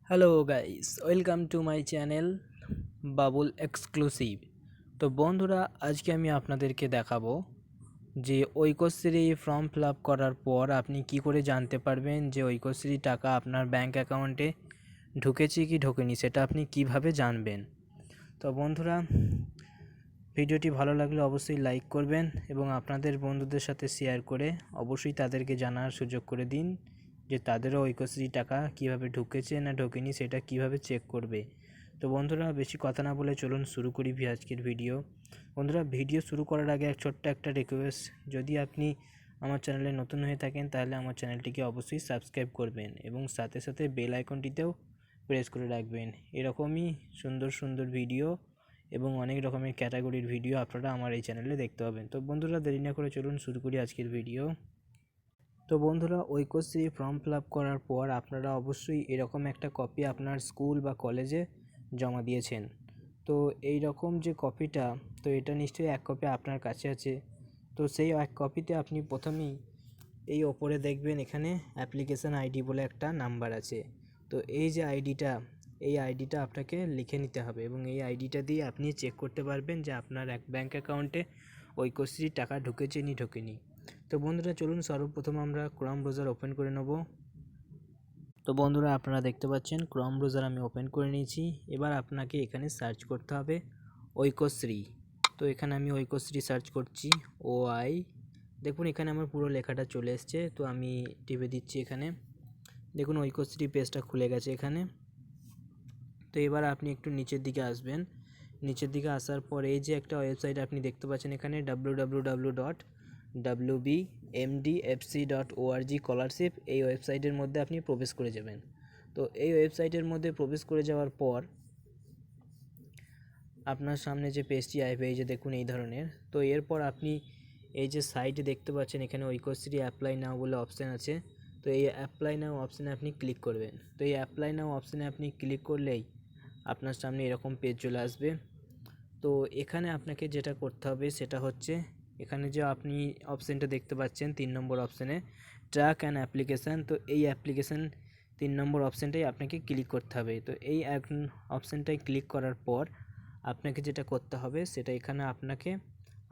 Hello guys, welcome to my channel Babul exclusive. তো বন্ধুরা, আজকে আমি আপনাদেরকে দেখাবো যে ঐক্যশ্রী ফর্ম ফিল আপ করার পর আপনি কি করে জানতে পারবেন যে ঐক্যশ্রী টাকা আপনার ব্যাংক অ্যাকাউন্টে ঢুকেছে কি ঢোকেনি, সেটা আপনি কিভাবে জানবেন। তো বন্ধুরা, ভিডিওটি ভালো লাগলে অবশ্যই লাইক করবেন এবং আপনাদের বন্ধুদের সাথে শেয়ার করে অবশ্যই তাদেরকে জানার সুযোগ করে দিন যে তাদেরও ঐক্যশ্রী টাকা কিভাবে ঢুকেছে না ঢোকেনি সেটা কিভাবে চেক করবে। তো বন্ধুরা, বেশি কথা না বলে চলুন শুরু করি আজকের ভিডিও। বন্ধুরা, ভিডিও শুরু করার আগে ছোট্ট একটা রিকোয়েস্ট, যদি আপনি আমার চ্যানেলে নতুন হয়ে থাকেন তাহলে আমার চ্যানেলটিকে অবশ্যই সাবস্ক্রাইব করবেন এবং সাথে সাথে বেল আইকনটিতেও প্রেস করে রাখবেন। এরকমই সুন্দর সুন্দর ভিডিও এবং অনেক রকমের ক্যাটাগরির ভিডিও আপনারা আমার এই চ্যানেলে দেখতে পাবেন। তো বন্ধুরা, দেরি না করে চলুন শুরু করি আজকের ভিডিও। তো বন্ধুরা, ঐক্যশ্রী ফর্ম ফিল আপ করার পর আপনারা অবশ্যই এরকম একটা কপি আপনার স্কুল বা কলেজে জমা দিয়েছেন। তো এই রকম যে কপিটা, তো এটা নিশ্চয়ই এক কপি আপনার কাছে আছে। তো সেই এক কপিতে আপনি প্রথমেই এই ওপরে দেখবেন এখানে অ্যাপ্লিকেশান আইডি বলে একটা নাম্বার আছে। তো এই যে আইডিটা আপনাকে লিখে নিতে হবে এবং এই আইডিটা দিয়ে আপনি চেক করতে পারবেন যে আপনার এক ব্যাঙ্ক অ্যাকাউন্টে ঐক্যশ্রী টাকা ঢুকেছে নি ঢোকেনি। তো বন্ধুরা, চলুন সর্বপ্রথম আমরা ক্রোম ব্রাউজার ওপেন করে নেব। তো বন্ধুরা, আপনারা দেখতে পাচ্ছেন ক্রোম ব্রাউজার আমি ওপেন করে নিয়েছি। এবার আপনাকে এখানে সার্চ করতে হবে ঐক্যশ্রী। তো এখানে আমি ঐক্যশ্রী সার্চ করছি, দেখুন এখানে আমার পুরো লেখাটা চলে এসছে। তো আমি টিপে দিচ্ছি এখানে, দেখুন ঐক্যশ্রী পেজটা খুলে গেছে এখানে। তো এবার আপনি একটু নিচের দিকে আসবেন। নিচের দিকে আসার পর এই যে একটা ওয়েবসাইট আপনি দেখতে পাচ্ছেন এখানে www.wbmdfc.org স্কলারশিপ, এই ওয়েবসাইটের মধ্যে আপনি প্রবেশ করে যাবেন। তো এই ওয়েবসাইটের মধ্যে প্রবেশ করে যাওয়ার পর আপনার সামনে যে পেজটি আসবে, এই যে দেখুন এই ধরনের। তো এরপর আপনি এই যে সাইটে দেখতে পাচ্ছেন এখানে ঐক্যশ্রী অ্যাপ্লাই নাও বলে অপশান আছে। তো এই অ্যাপ্লাই নাও অপশানে আপনি ক্লিক করবেন। তো এই অ্যাপ্লাই নাও অপশানে আপনি ক্লিক করলেই আপনার সামনে এরকম পেজ চলে আসবে। তো এখানে আপনাকে যেটা করতে হবে সেটা হচ্ছে, এখানে যে আপনি অপশানটা দেখতে পাচ্ছেন 3 নম্বর অপশানে ট্র্যাক অ্যান্ড অ্যাপ্লিকেশান, তো এই অ্যাপ্লিকেশান 3 নম্বর অপশানটাই আপনাকে ক্লিক করতে হবে। তো এই অপশানটাই ক্লিক করার পর আপনাকে যেটা করতে হবে সেটা এখানে আপনাকে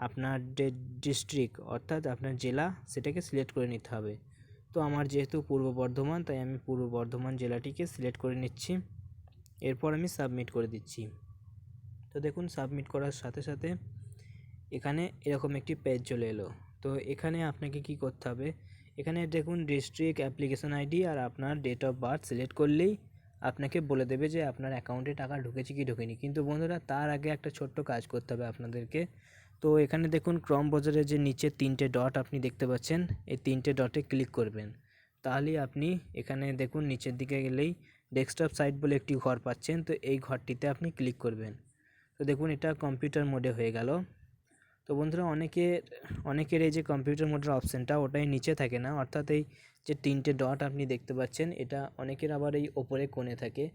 আপনার যে ডিস্ট্রিক্ট অর্থাৎ আপনার জেলা সেটাকে সিলেক্ট করে নিতে হবে। তো আমার যেহেতু পূর্ব বর্ধমান, তাই আমি পূর্ব বর্ধমান জেলাটিকে সিলেক্ট করে নিচ্ছি। এরপর আমি সাবমিট করে দিচ্ছি। তো দেখুন সাবমিট করার সাথে সাথে এখানে এরকম একটি পেজ চলে এলো। তো এখানে আপনাকে কি করতে হবে, এখানে দেখুন ডিস্ট্রিক্ট, অ্যাপ্লিকেশন আইডি আর আপনার ডেট অফ বার্থ সিলেক্ট করলেই আপনাকে বলে দেবে যে আপনার অ্যাকাউন্টে টাকা ঢুকেছে কি ঢোকেনি। কিন্তু বন্ধুরা, তার আগে একটা ছোট্ট কাজ করতে হবে আপনাদেরকে। তো এখানে দেখুন ক্রম ব্রাউজারের যে নিচে 3টে ডট আপনি দেখতে পাচ্ছেন, এই 3টে ডটে ক্লিক করবেন। তাহলেই আপনি এখানে দেখুন নিচের দিকে গেলেই ডেস্কটপ সাইট বলে একটি ঘর পাচ্ছেন। তো এই ঘরটিতে আপনি ক্লিক করবেন। তো দেখুন এটা কম্পিউটার মোডে হয়ে গেল। তো বন্ধুরা, অনেকের এই যে কম্পিউটার মোডের অপশানটা ওটাই নিচে থাকে না, অর্থাৎ এই যে 3টে ডট আপনি দেখতে পাচ্ছেন এটা অনেকের আবার এই ওপরে কোণে থাকে।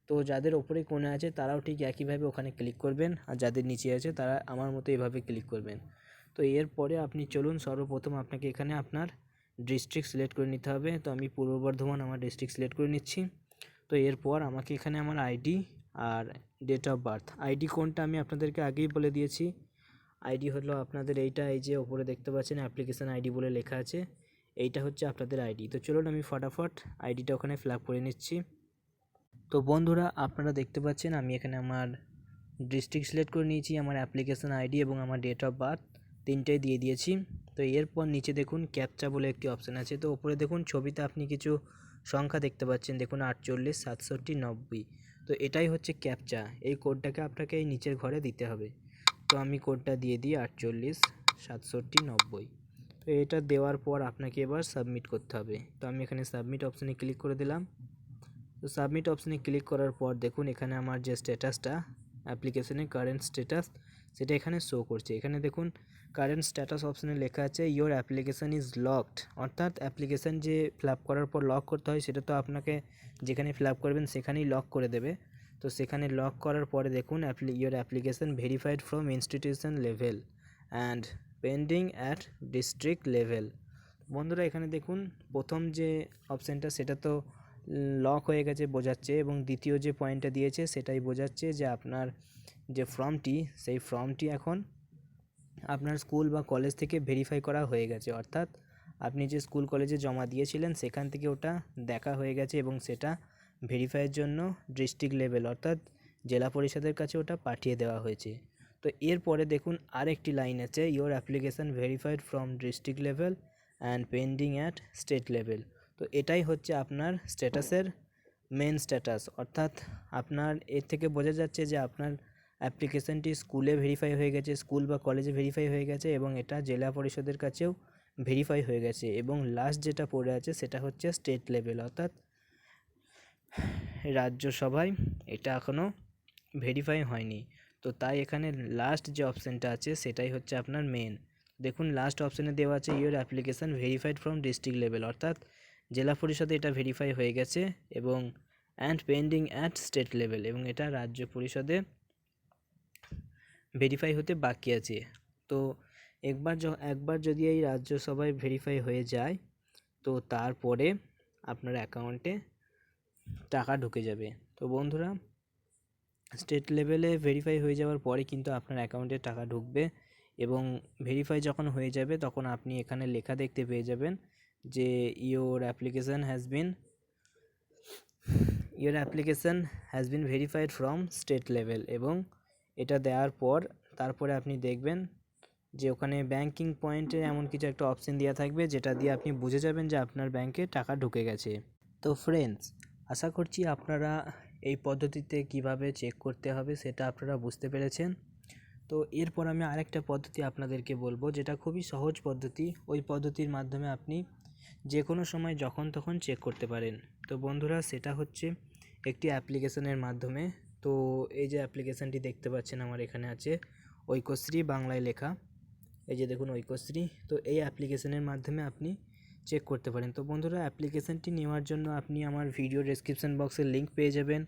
তো যাদের ওপরে কোণে আছে তারাও ঠিক একইভাবে ওখানে ক্লিক করবেন, আর যাদের নিচে আছে তারা আমার মতো এইভাবে ক্লিক করবেন। তো এরপরে আপনি চলুন সর্বপ্রথম আপনাকে এখানে আপনার ডিস্ট্রিক্ট সিলেক্ট করে নিতে হবে। তো আমি পূর্ব বর্ধমান আমার ডিস্ট্রিক্ট সিলেক্ট করে নিচ্ছি। তো এরপর আমাকে এখানে আমার আইডি আর ডেট অফ বার্থ, আইডি কোনটা আমি আপনাদেরকে আগেই বলে দিয়েছি। আইডি হলো আপনাদের এইটা, এই যে ওপরে দেখতে পাচ্ছেন অ্যাপ্লিকেশান আইডি বলে লেখা আছে, এইটা হচ্ছে আপনাদের আইডি। তো চলুন আমি ফটাফট আইডিটা ওখানে ফিল আপ করে নিচ্ছি। তো বন্ধুরা, আপনারা দেখতে পাচ্ছেন আমি এখানে আমার ডিস্ট্রিক্ট সিলেক্ট করে নিয়েছি, আমার অ্যাপ্লিকেশান আইডি এবং আমার ডেট অফ বার্থ তিনটেই দিয়ে দিয়েছি। তো এরপর নিচে দেখুন ক্যাপচা বলে একটি অপশান আছে। তো ওপরে দেখুন ছবিতে আপনি কিছু সংখ্যা দেখতে পাচ্ছেন, দেখুন 48, 67, 90। তো এটাই হচ্ছে ক্যাপচা, এই কোডটাকে আপনাকে এই নিচের ঘরে দিতে হবে। তো আমি কোডটা দিয়ে দিই 48, 67, 90। তো এটা দেওয়ার পর আপনাকে এবার সাবমিট করতে হবে। তো আমি এখানে সাবমিট অপশানে ক্লিক করে দিলাম। তো সাবমিট অপশানে ক্লিক করার পর দেখুন এখানে আমার যে স্ট্যাটাসটা অ্যাপ্লিকেশনের কারেন্ট স্ট্যাটাস সেটা এখানে শো করছে। এখানে দেখুন কারেন্ট স্ট্যাটাস অপশানে লেখা আছে ইয়োর অ্যাপ্লিকেশান ইজ লকড, অর্থাৎ অ্যাপ্লিকেশান যে ফিল আপ করার পর লক করতে হয় সেটা তো আপনাকে যেখানে ফিল আপ করবেন সেখানেই লক করে দেবে। তো সেখানে লক করার পরে দেখুন your application verified from institution level and pending at district level. বন্ধুরা, এখানে দেখুন প্রথম যে অপশানটা সেটা তো লক হয়ে গেছে বোঝাচ্ছে, এবং দ্বিতীয় যে পয়েন্টটা দিয়েছে সেটাই বোঝাচ্ছে যে আপনার যে ফর্মটি, সেই ফর্মটি এখন আপনার স্কুল বা কলেজ থেকে ভেরিফাই করা হয়ে গেছে। অর্থাৎ আপনি যে স্কুল কলেজে জমা দিয়েছিলেন সেখান থেকে ওটা দেখা হয়ে গেছে এবং সেটা ভেরিফাইয়ের জন্য ডিস্ট্রিক্ট লেভেল অর্থাৎ জেলা পরিষদের কাছে ওটা পাঠিয়ে দেওয়া হয়েছে। তো এরপরে দেখুন আরেকটি লাইন আছে, your application verified from district level and pending at state level. তো এটাই হচ্ছে আপনার স্ট্যাটাসের মেন স্ট্যাটাস। অর্থাৎ আপনার এর থেকে বোঝা যাচ্ছে যে আপনার অ্যাপ্লিকেশানটি স্কুলে ভেরিফাই হয়ে গেছে, স্কুল বা কলেজে ভেরিফাই হয়ে গেছে এবং এটা জেলা পরিষদের কাছেও ভেরিফাই হয়ে গেছে, এবং লাস্ট যেটা পড়ে আছে সেটা হচ্ছে স্টেট লেভেল অর্থাৎ রাজ্যসভায় এটা এখনও ভেরিফাই হয়নি। তো তাই এখানে লাস্ট যে অপশানটা আছে সেটাই হচ্ছে আপনার মেন। দেখুন লাস্ট অপশানে দেওয়া আছে your application verified from district level, অর্থাৎ জেলা পরিষদে এটা ভেরিফাই হয়ে গেছে এবং and pending at state level, এবং এটা রাজ্য পরিষদে ভেরিফাই হতে বাকি আছে। তো একবার যদি এই রাজ্যসভায় ভেরিফাই হয়ে যায় তো তারপরে আপনার অ্যাকাউন্টে টাকা ঢুকে যাবে। তো বন্ধুরা, স্টেট লেভেলে ভেরিফাই হয়ে যাওয়ার পরে কিন্তু আপনার অ্যাকাউন্টে টাকা ঢুকবে, এবং ভেরিফাই যখন হয়ে যাবে তখন আপনি এখানে লেখা দেখতে পেয়ে যাবেন যে your application has been verified from state level, এবং এটা দেওয়ার পর তারপরে আপনি দেখবেন যে ওখানে ব্যাঙ্কিং পয়েন্টে এমন কিছু একটা অপশান দেওয়া থাকবে যেটা দিয়ে আপনি বুঝে যাবেন যে আপনার ব্যাংকে টাকা ঢুকে গেছে। তো ফ্রেন্ডস, আশা করছি আপনারা এই পদ্ধতিতে কিভাবে চেক করতে হবে সেটা আপনারা বুঝতে পেরেছেন। তো এরপর আমি আরেকটা পদ্ধতি আপনাদেরকে বলবো যেটা খুবই সহজ পদ্ধতি। ওই পদ্ধতির মাধ্যমে আপনি যে কোনো সময় যখন তখন চেক করতে পারেন। তো বন্ধুরা, সেটা হচ্ছে একটি অ্যাপ্লিকেশনের মাধ্যমে। তো এই যে অ্যাপ্লিকেশানটি দেখতে পাচ্ছেন আমার এখানে আছে ঐক্যশ্রী, বাংলায় লেখা, এই যে দেখুন ঐক্যশ্রী। তো এই অ্যাপ্লিকেশনের মাধ্যমে আপনি চেক করতে পারেন। তো বন্ধুরা, অ্যাপ্লিকেশানটি নেওয়ার জন্য আপনি আমার ভিডিও ডেসক্রিপশন বক্সের লিঙ্ক পেয়ে যাবেন,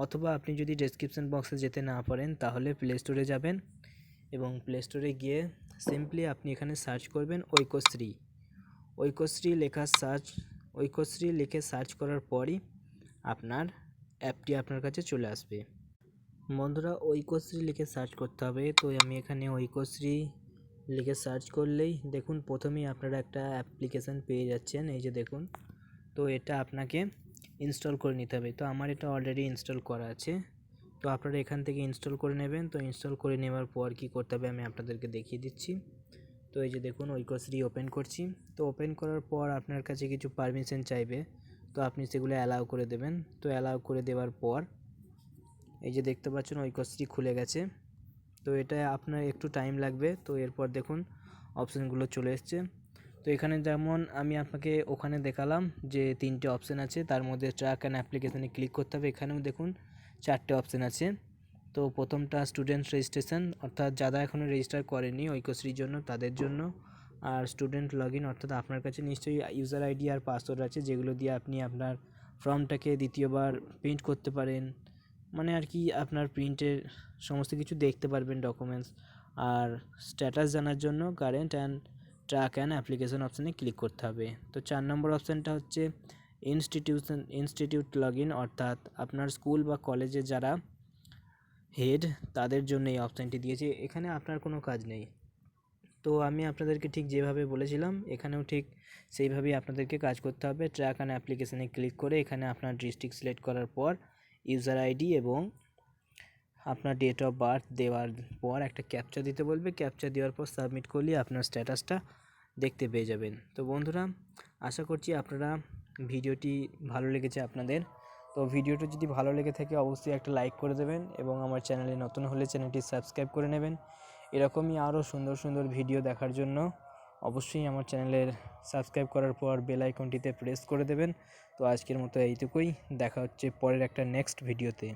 অথবা আপনি যদি ডেসক্রিপশন বক্সে যেতে না পারেন তাহলে প্লে স্টোরে যাবেন, এবং প্লে স্টোরে গিয়ে সিম্পলি আপনি এখানে সার্চ করবেন ঐক্যশ্রী লিখে সার্চ করার পরই আপনার অ্যাপটি আপনার কাছে চলে আসবে। বন্ধুরা, ঐক্যশ্রী লিখে সার্চ করতে হবে। তো আমি এখানে ঐক্যশ্রী লিখে সার্চ করলেই দেখুন প্রথমেই আপনারা একটা অ্যাপ্লিকেশান পেয়ে যাচ্ছেন, এই যে দেখুন। তো এটা আপনাকে ইনস্টল করে নিতে হবে। তো আমার এটা অলরেডি ইনস্টল করা আছে, তো আপনারা এখান থেকে ইনস্টল করে নেবেন। তো ইনস্টল করে নেওয়ার পর কী করতে হবে আমি আপনাদেরকে দেখিয়ে দিচ্ছি। তো এই যে দেখুন ঐক্যশ্রী ওপেন করছি। তো ওপেন করার পর আপনার কাছে কিছু পারমিশন চাইবে, তো আপনি সেগুলো অ্যালাউ করে দেবেন। তো অ্যালাউ করে দেওয়ার পর এই যে দেখতে পাচ্ছেন ঐক্যশ্রী খুলে গেছে। তো এটা আপনার একটু টাইম লাগবে। তো এরপর দেখুন অপশানগুলো চলে এসছে। তো এখানে যেমন আমি আপনাকে ওখানে দেখালাম যে 3টে অপশান আছে, তার মধ্যে ট্র্যাক অ্যান্ড অ্যাপ্লিকেশানে ক্লিক করতে হবে। এখানেও দেখুন 4টে অপশান আছে। তো প্রথমটা স্টুডেন্ট রেজিস্ট্রেশন, অর্থাৎ যারা এখনও রেজিস্টার করেনি ঐক্যশ্রীর জন্য তাদের জন্য। আর স্টুডেন্ট লগ ইন, অর্থাৎ আপনার কাছে নিশ্চয়ই ইউজার আইডি আর পাসওয়ার্ড আছে যেগুলো দিয়ে আপনি আপনার ফর্মটাকে দ্বিতীয়বার প্রিন্ট করতে পারেন, মানে আর কি আপনার প্রিন্টের সমস্ত কিছু দেখতে পারবেন ডকুমেন্টস। আর স্ট্যাটাস জানার জন্য current and track and application অপশানে ক্লিক করতে হবে। তো 4 নম্বর অপশানটা হচ্ছে ইনস্টিটিউট লগ ইন, অর্থাৎ আপনার স্কুল বা কলেজে যারা হেড তাদের জন্য এই অপশানটি দিয়েছে। এখানে আপনার কোনো কাজ নেই। তো আমি আপনাদেরকে ঠিক যেভাবে বলেছিলাম এখানেও ঠিক সেইভাবেই আপনাদেরকে কাজ করতে হবে। ট্র্যাক অ্যান্ড অ্যাপ্লিকেশানে ক্লিক করে এখানে আপনার ডিস্ট্রিক্ট সিলেক্ট করার পর ইউজার আইডি এবং আপনার ডেট অফ বার্থ দেওয়ার পর একটা ক্যাপচা দিতে বলবে। ক্যাপচা দেওয়ার পর সাবমিট করলে আপনার স্ট্যাটাসটা দেখতে পেয়ে যাবেন। তো বন্ধুরা, আশা করছি আপনারা ভিডিওটি ভালো লেগেছে আপনাদের। তো ভিডিওটি যদি ভালো লেগে থাকে অবশ্যই একটা লাইক করে দেবেন, এবং আমার চ্যানেলে নতুন হলে চ্যানেলটি সাবস্ক্রাইব করে নেবেন। এরকমই আরও সুন্দর সুন্দর ভিডিও দেখার জন্য অবশ্যই আমার চ্যানেলের সাবস্ক্রাইব করার পর বেল আইকনটিতে প্রেস করে দেবেন। তো আজকের মতো এইটুকুই, দেখা হচ্ছে পরের একটা নেক্সট ভিডিওতে।